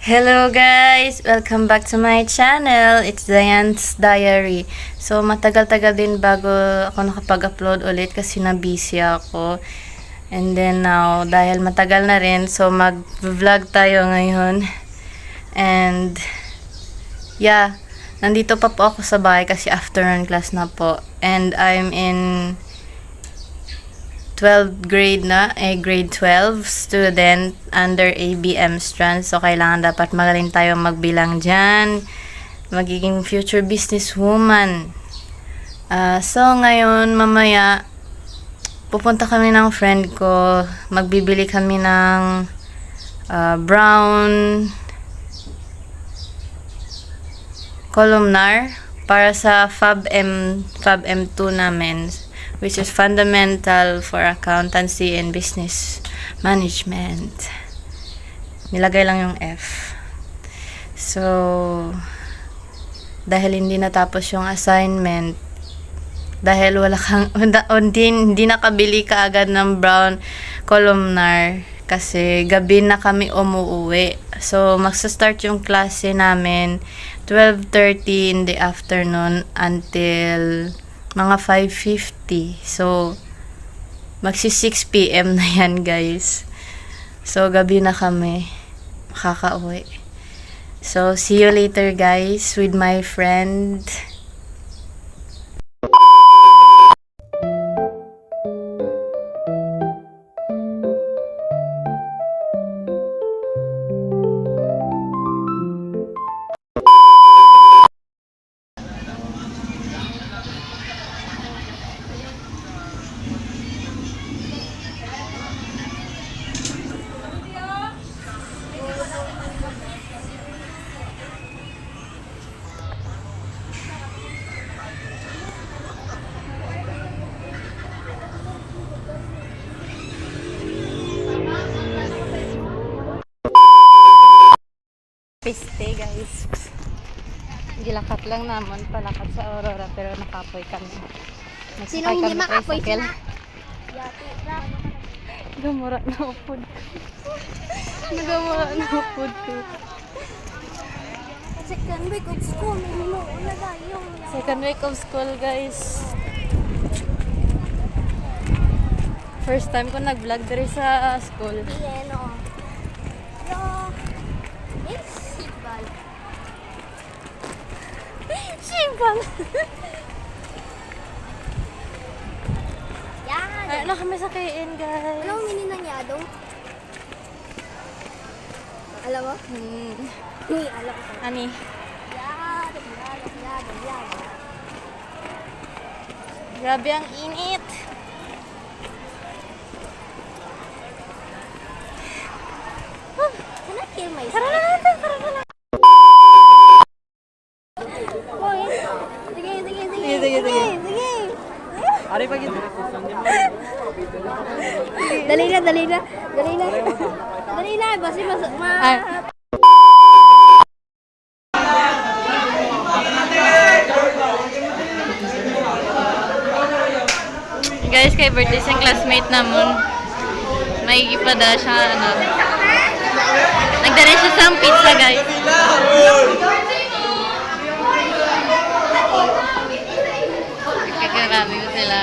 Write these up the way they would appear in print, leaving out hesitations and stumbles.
Hello guys! Welcome back to my channel. It's Diane's Diary. So, matagal-tagal din bago ako nakapag-upload ulit kasi na-busy ako. And then now, dahil matagal na rin, so mag-vlog tayo ngayon. And, yeah, nandito pa po ako sa bahay kasi afternoon class na po. And I'm in 12th grade na, grade 12 student under ABM strand. So, kailangan dapat magaling tayo magbilang dyan. Magiging future businesswoman. So, ngayon, mamaya, pupunta kami ng friend ko. Magbibili kami ng brown columnar para sa FAB-M2 namin, which is fundamental for accountancy and business management. Nilagay lang yung F. So, dahil hindi natapos yung assignment, dahil wala kang, hindi nakabili ka agad ng brown columnar, kasi gabi na kami umuwi. So, magsa-start yung klase namin 12:30 in the afternoon until mga 5:50. So, magsi 6 PM na yan, guys. So, gabi na kami makakauwi. So, see you later, guys, with my friend. Piste, guys. Gilakat lang naman palakad sa Aurora pero nakapoy kami. Sino hindi makapoy sila? Gamura na upod. Nagamura na upod ko. Second week of school, na tayo. Second week of school, guys. First time ko nag-vlog diri sa school. Yan o. Sibal. Sibal. Yan. Ay, ano kami sa KN, guys? Anong mininanyado? Alam mo? Uy, alam ko. Ani? Yan. Grabe ang init. Can I kill myself? Tara na natin, tara na lang. Uy. Sige. Sige. Ari pa gito. Dali na. Basi Guys, kay birthday siyang classmate namon. May ipada siya, nagdala siya sa pizza, guys. Kakarami ko sila.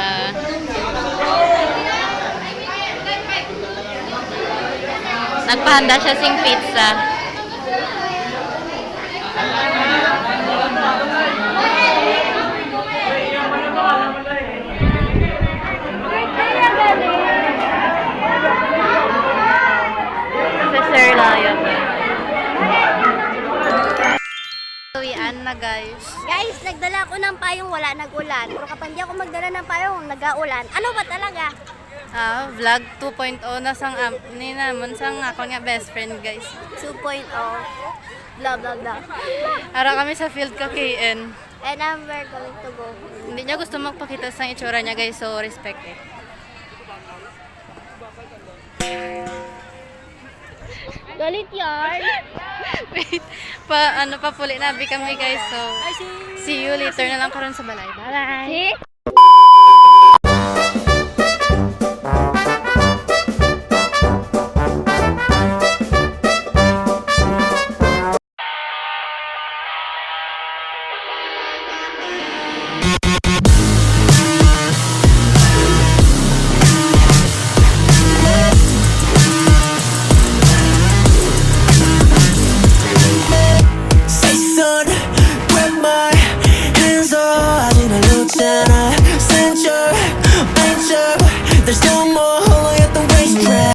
Nagpahanda siya sing pizza. Si Sir Lion. Uwian na, guys. Guys, nagdala ako ng payong wala nag-ulan. Pero kapag di ako magdala ng payong nag-aulan, ano ba talaga? Vlog 2.0 na sang ni naman sang ako nga best friend, guys. 2.0. Blah, blah, blah. Ara kami sa field ka KN. And I'm very going to go. Hindi niya gusto magpakita sa itsura niya, guys, so respect it. Galit yarn. Wait, papuli na kami, guys, so see you later na lang karon sa balay. Bye! See?